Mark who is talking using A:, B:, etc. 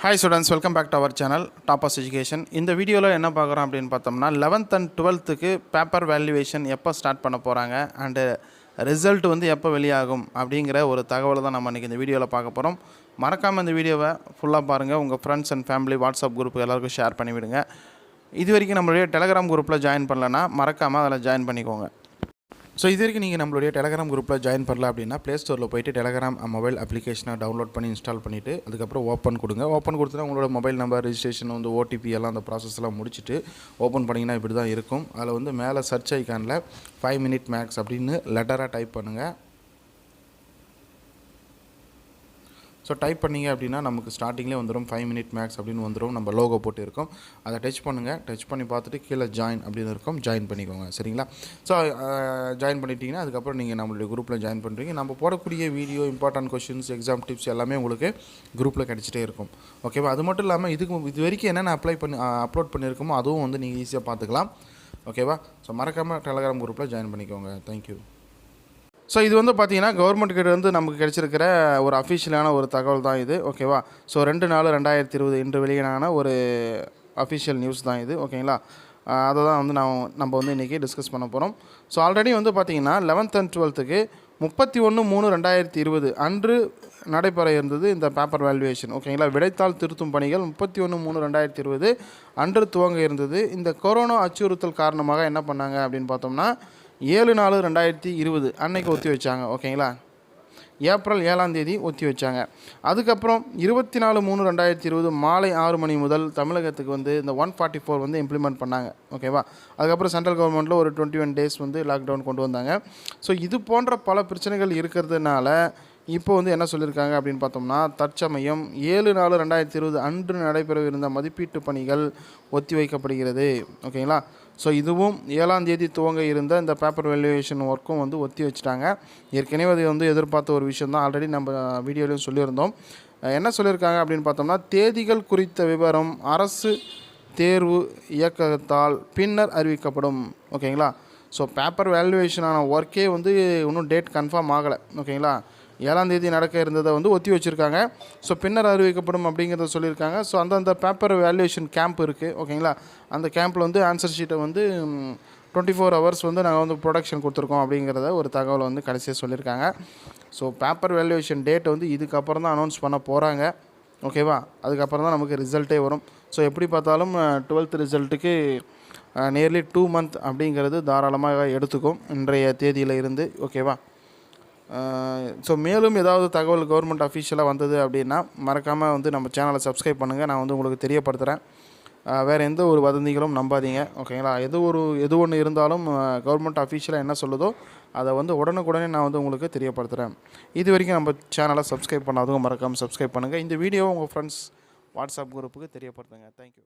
A: Hi students, welcome back to our channel toppers education. இந்த வீடியோவில் என்ன பார்க்குறோம் அப்படின்னு பார்த்தோம்னா 11th and 12th paper valuation எப்போ ஸ்டார்ட் பண்ண போகிறாங்க அண்டு ரிசல்ட் வந்து எப்போ வெளியாகும் அப்படிங்கிற ஒரு தகவலை தான் நம்ம இன்றைக்கி இந்த வீடியோவில் பார்க்க போகிறோம். மறக்காமல் இந்த வீடியோவை ஃபுல்லாக பாருங்கள். உங்கள் friends and family WhatsApp group எல்லாருக்கும் ஷேர் பண்ணிவிடுங்க. இது வரைக்கும் நம்மளுடைய டெலகிராம் குரூப்பில் ஜாயின் பண்ணலன்னா மறக்காமல் அதில் ஜாயின் பண்ணிக்கோங்க. ஸோ இது வரைக்கும் நீங்கள் நம்மளுடைய டெலகிராம் குரூப்பில் ஜாயின் பண்ணல அப்படின்னா ப்ளே ஸ்டோரில் போய்ட்டு டெலகிராம் மொபைல் அப்ளிகேஷனை டவுன்லோட் பண்ணி இன்ஸ்டால் பண்ணிவிட்டு அதுக்கப்புறம் ஓப்பன் கொடுங்க. ஓப்பன் கொடுத்துனா உங்களோட மொபைல் நம்பர் ரெஜிஸ்ட்ரேஷன் வந்து ஓடிபி எல்லாம் அந்த ப்ராசஸ்லாம் முடிச்சுட்டு ஓப்பன் பண்ணிங்கன்னா இப்படி தான் இருக்கும். அதில் வந்து மேலே சர்ச் ஐக்கானில் 5 minute மேக்ஸ் அப்படின்னு லெட்டராக டைப் பண்ணுங்கள். ஸோ டைப் பண்ணிங்க அப்படின்னா நமக்கு ஸ்டார்டிங்லேயே வந்துடும் 5 minute மேக்ஸ் அப்படின்னு வந்துடும். நம்ம லோகோ போட்டு இருக்கோம், அதை டச் பண்ணுங்கள். டச் பண்ணி பார்த்துட்டு கீழே ஜாயின் அப்படின்னு இருக்கும், ஜாயின் பண்ணிக்கோங்க. சரிங்களா? ஸோ ஜாயின் பண்ணிட்டீங்கன்னா அதுக்கப்புறம் நீங்கள் நம்மளுடைய குரூப்பில் ஜாயின் பண்ணுறீங்க. நம்ம போடக்கூடிய video, important questions, exam tips எல்லாமே உங்களுக்கு குரூப்பில் கிடச்சிட்டே இருக்கும். ஓகேவா? அது மட்டும் இல்லாமல் இது வரைக்கும் என்னென்ன அப்லோட் பண்ணியிருக்கோமோ அதுவும் வந்து நீங்கள் ஈஸியாக பார்த்துக்கலாம். ஓகேவா? ஸோ மறக்காமல் டெலகிராம் குரூப்பில் ஜாயின் பண்ணிக்கோங்க. தேங்க்யூ. ஸோ இது வந்து பார்த்திங்கன்னா கவர்மெண்ட்கிட்ட வந்து நமக்கு கிடச்சிருக்கிற ஒரு அஃபிஷியலான ஒரு தகவல் தான் இது. ஓகேவா? ஸோ 2/4/2020 இன்று வெளியான ஒரு அஃபிஷியல் நியூஸ் தான் இது. ஓகேங்களா? அதை தான் வந்து நம்ம வந்து இன்றைக்கி டிஸ்கஸ் பண்ண போகிறோம். ஸோ ஆல்ரெடி வந்து பார்த்திங்கன்னா 11th and 12th 31/3/2020 அன்று நடைபெற இருந்தது இந்த பேப்பர் வேல்யூவேஷன். ஓகேங்களா? விடைத்தாள் திருத்தும் பணிகள் 31/3/2020 அன்று துவங்க இருந்தது. இந்த கொரோனா அச்சுறுத்தல் காரணமாக என்ன பண்ணாங்க அப்படின்னு பார்த்தோம்னா 7/4/2020 அன்னைக்கு ஒத்தி வச்சாங்க. ஓகேங்களா? ஏப்ரல் 7ஆம் தேதி ஒத்தி வச்சாங்க. அதுக்கப்புறம் 24/3/2020 மாலை 6 மணி முதல் தமிழகத்துக்கு வந்து இந்த 144 வந்து இம்ப்ளிமெண்ட் பண்ணாங்க. ஓகேவா? அதுக்கப்புறம் சென்ட்ரல் கவர்மெண்ட்டில் ஒரு 21 days வந்து லாக்டவுன் கொண்டு வந்தாங்க. ஸோ இது போன்ற பல பிரச்சனைகள் இருக்கிறதுனால இப்போ வந்து என்ன சொல்லியிருக்காங்க அப்படின்னு பார்த்தோம்னா தற்சமயம் 7/4/2020 அன்று நடைபெறவிருந்த மதிப்பீட்டு பணிகள் ஒத்தி வைக்கப்படுகிறது. ஓகேங்களா? ஸோ இதுவும் 7ஆம் தேதி துவங்க இருந்த இந்த பேப்பர் வேல்யூவேஷன் ஒர்க்கும் வந்து ஒத்தி வச்சுட்டாங்க. ஏற்கனவே அது வந்து எதிர்பார்த்த ஒரு விஷயம் தான். ஆல்ரெடி நம்ம வீடியோலையும் சொல்லியிருந்தோம். என்ன சொல்லியிருக்காங்க அப்படின்னு பார்த்தோம்னா தேதிகள் குறித்த விவரம் அரசு தேர்வு இயக்கத்தால் பின்னர் அறிவிக்கப்படும். ஓகேங்களா? ஸோ பேப்பர் வேல்யூவேஷனான ஒர்க்கே வந்து இன்னும் டேட் கன்ஃபார்ம் ஆகலை. ஓகேங்களா? 7ஆம் தேதி நடக்க இருந்ததை வந்து ஒத்தி வச்சுருக்காங்க. ஸோ பின்னர் அறிவிக்கப்படும் அப்படிங்கிறத சொல்லியிருக்காங்க. ஸோ அந்த பேப்பர் வேல்யூவேஷன் கேம்ப் இருக்குது. ஓகேங்களா? அந்த கேம்பில் வந்து ஆன்சர் ஷீட்டை வந்து 24 hours வந்து நாங்கள் வந்து ப்ரொடக்ஷன் கொடுத்துருக்கோம் அப்படிங்கிறத ஒரு தகவலை வந்து கடைசியாக சொல்லியிருக்காங்க. ஸோ பேப்பர் வேல்யூவேஷன் டேட் வந்து இதுக்கப்புறம் தான் அனௌன்ஸ் பண்ண போகிறாங்க. ஓகேவா? அதுக்கப்புறம் தான் நமக்கு ரிசல்ட்டே வரும். ஸோ எப்படி பார்த்தாலும் 12th ரிசல்ட்டுக்கு நியர்லி 2 months அப்படிங்கிறது தாராளமாக எடுத்துக்கும் இன்றைய தேதியில் இருந்து. ஓகேவா? ஸோ மேலும் ஏதாவது தகவல் கவர்மெண்ட் அஃபிஷியலாக வந்தது அப்படின்னா மறக்காமல் வந்து நம்ம சேனலை சப்ஸ்கிரைப் பண்ணுங்கள். நான் வந்து உங்களுக்கு தெரியப்படுத்துகிறேன். வேறு எந்த ஒரு வதந்திகளும் நம்பாதீங்க. ஓகேங்களா? எது ஒன்று இருந்தாலும் கவர்மெண்ட் அஃபிஷியலாக என்ன சொல்லுதோ அதை வந்து உடனுக்குடனே நான் வந்து உங்களுக்கு தெரியப்படுத்துகிறேன். இது வரைக்கும் நம்ம சேனலை சப்ஸ்கிரைப் பண்ணாதவங்க மறக்காமல் சப்ஸ்கிரைப் பண்ணுங்கள். இந்த வீடியோவை உங்கள் ஃப்ரெண்ட்ஸ் வாட்ஸ்அப் குரூப்புக்கு தெரியப்படுத்துங்க. தேங்க்யூ.